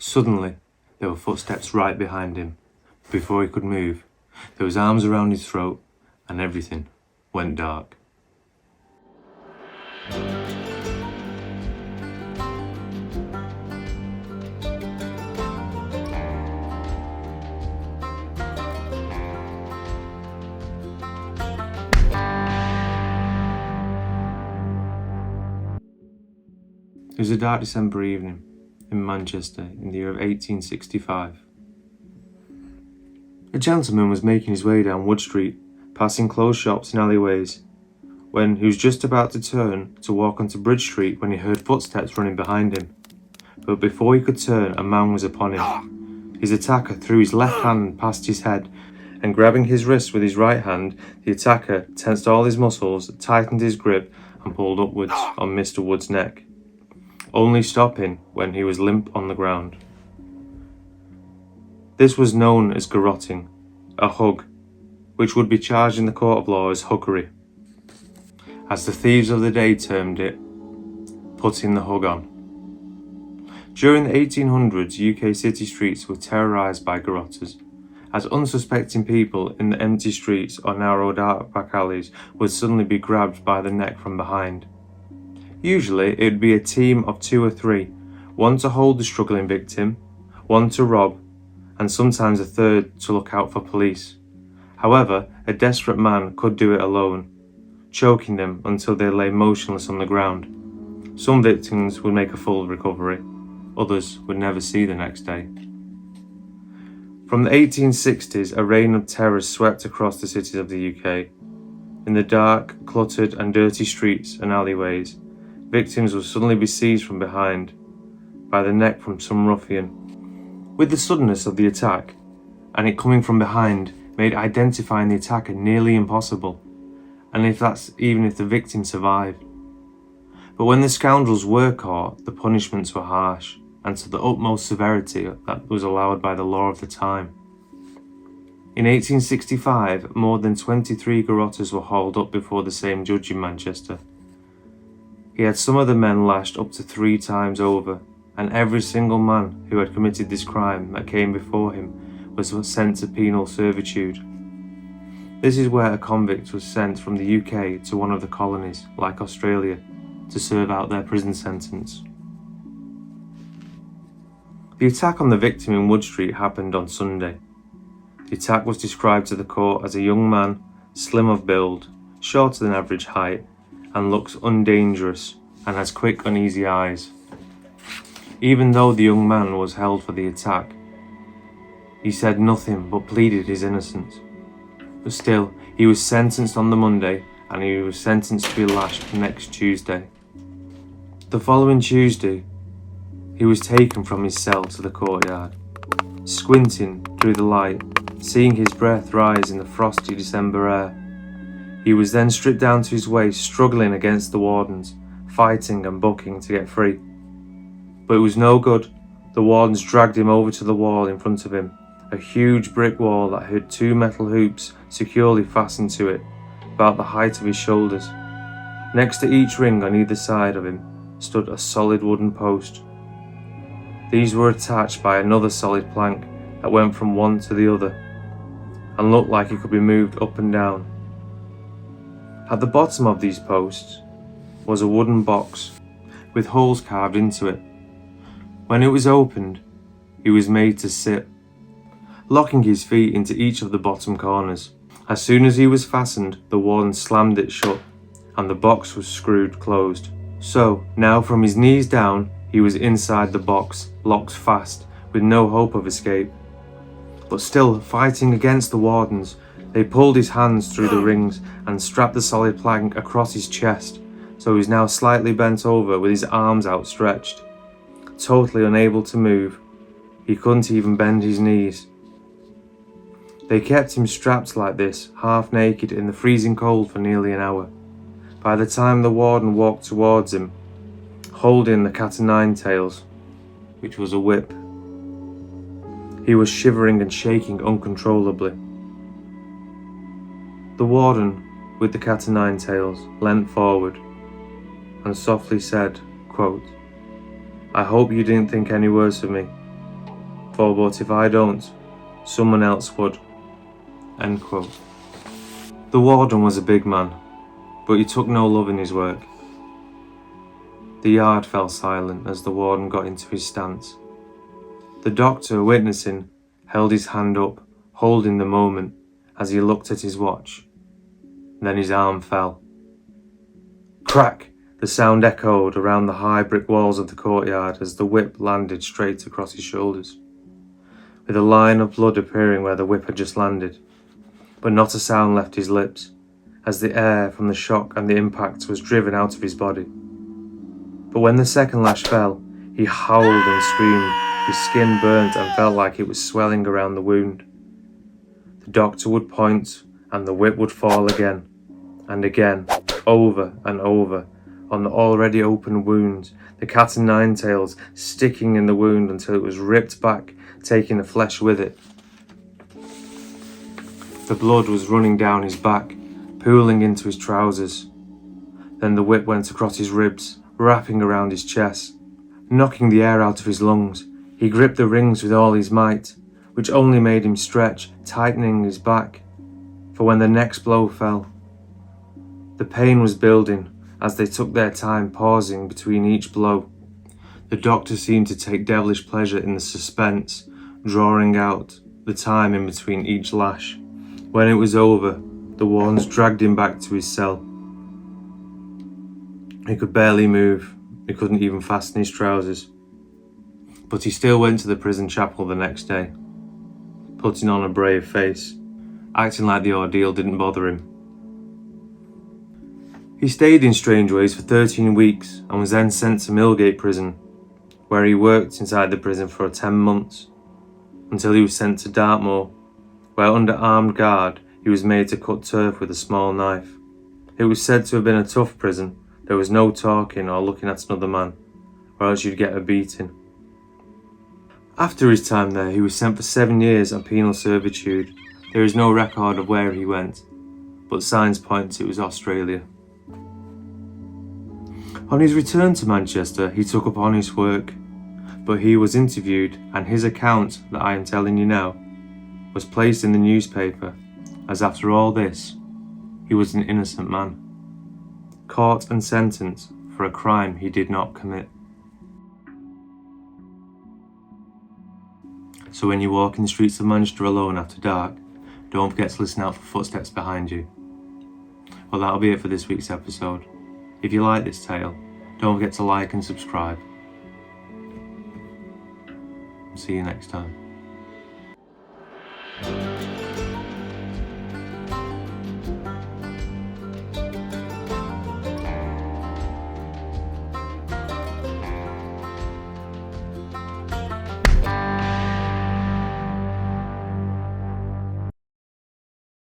Suddenly, there were footsteps right behind him. Before he could move, there was arms around his throat, and everything went dark. It was a dark December evening in Manchester in the year of 1865. A gentleman was making his way down Wood Street, passing closed shops and alleyways, when he was just about to turn to walk onto Bridge Street when he heard footsteps running behind him. But before he could turn, a man was upon him. His attacker threw his left hand past his head, and grabbing his wrist with his right hand, the attacker tensed all his muscles, tightened his grip, and pulled upwards on Mr. Wood's neck, only stopping when he was limp on the ground. This was known as garrotting, a hug, which would be charged in the court of law as huggery. As the thieves of the day termed it, putting the hug on. During the 1800s, UK city streets were terrorised by garrotters, as unsuspecting people in the empty streets or narrow dark back alleys would suddenly be grabbed by the neck from behind. Usually it would be a team of 2 or 3, one to hold the struggling victim, one to rob, and sometimes a third to look out for police. However, a desperate man could do it alone, choking them until they lay motionless on the ground. Some victims would make a full recovery, others would never see the next day. From the 1860s, a reign of terror swept across the cities of the UK. In the dark, cluttered and dirty streets and alleyways, victims would suddenly be seized from behind, by the neck from some ruffian. With the suddenness of the attack, and it coming from behind, made identifying the attacker nearly impossible, and even if the victim survived. But when the scoundrels were caught, the punishments were harsh, and to the utmost severity that was allowed by the law of the time. In 1865, more than 23 garrotters were hauled up before the same judge in Manchester. He had some of the men lashed up to 3 times over, and every single man who had committed this crime that came before him was sent to penal servitude. This is where a convict was sent from the UK to one of the colonies, like Australia, to serve out their prison sentence. The attack on the victim in Wood Street happened on Sunday. The attack was described to the court as a young man, slim of build, shorter than average height, and looks undangerous and has quick, uneasy eyes. Even though the young man was held for the attack, he said nothing but pleaded his innocence. But still, he was sentenced on the Monday, and he was sentenced to be lashed next Tuesday. The following Tuesday, he was taken from his cell to the courtyard. Squinting through the light, seeing his breath rise in the frosty December air, he was then stripped down to his waist, struggling against the wardens, fighting and bucking to get free. But it was no good. The wardens dragged him over to the wall in front of him, a huge brick wall that had 2 metal hoops securely fastened to it, about the height of his shoulders. Next to each ring on either side of him stood a solid wooden post. These were attached by another solid plank that went from one to the other, and looked like it could be moved up and down. At the bottom of these posts was a wooden box with holes carved into it. When it was opened, he was made to sit, locking his feet into each of the bottom corners. As soon as he was fastened, the warden slammed it shut, and the box was screwed closed. So, now from his knees down, he was inside the box, locked fast, with no hope of escape. But still, fighting against the wardens, they pulled his hands through the rings and strapped the solid plank across his chest, so he was now slightly bent over with his arms outstretched. Totally unable to move, he couldn't even bend his knees. They kept him strapped like this, half naked in the freezing cold for nearly an hour. By the time the warden walked towards him, holding the cat-o'-nine-tails, which was a whip, he was shivering and shaking uncontrollably. The warden, with the cat-o'-nine-tails, leant forward and softly said, quote, "I hope you didn't think any worse of me. but if I don't, someone else would." End quote. The warden was a big man, but he took no love in his work. The yard fell silent as the warden got into his stance. The doctor, witnessing, held his hand up, holding the moment as he looked at his watch. Then his arm fell. Crack! The sound echoed around the high brick walls of the courtyard as the whip landed straight across his shoulders, with a line of blood appearing where the whip had just landed. But not a sound left his lips, as the air from the shock and the impact was driven out of his body. But when the second lash fell, he howled and screamed. His skin burnt and felt like it was swelling around the wound. The doctor would point, and the whip would fall again, and again, over and over, on the already open wound, the cat and nine tails sticking in the wound until it was ripped back, taking the flesh with it. The blood was running down his back, pooling into his trousers. Then the whip went across his ribs, wrapping around his chest, knocking the air out of his lungs. He gripped the rings with all his might, which only made him stretch, tightening his back, for when the next blow fell. The pain was building as they took their time, pausing between each blow. The doctor seemed to take devilish pleasure in the suspense, drawing out the time in between each lash. When it was over, the wardens dragged him back to his cell. He could barely move. He couldn't even fasten his trousers. But he still went to the prison chapel the next day, putting on a brave face, acting like the ordeal didn't bother him. He stayed in Strangeways for 13 weeks and was then sent to Millgate Prison, where he worked inside the prison for 10 months, until he was sent to Dartmoor, where under armed guard he was made to cut turf with a small knife. It was said to have been a tough prison. There was no talking or looking at another man, or else you'd get a beating. After his time there, he was sent for 7 years on penal servitude. There is no record of where he went, but signs point it was Australia. On his return to Manchester, he took up honest work, but he was interviewed, and his account that I am telling you now was placed in the newspaper, as after all this, he was an innocent man, caught and sentenced for a crime he did not commit. So when you walk in the streets of Manchester alone after dark, don't forget to listen out for footsteps behind you. Well, that'll be it for this week's episode. If you like this tale, don't forget to like and subscribe. See you next time.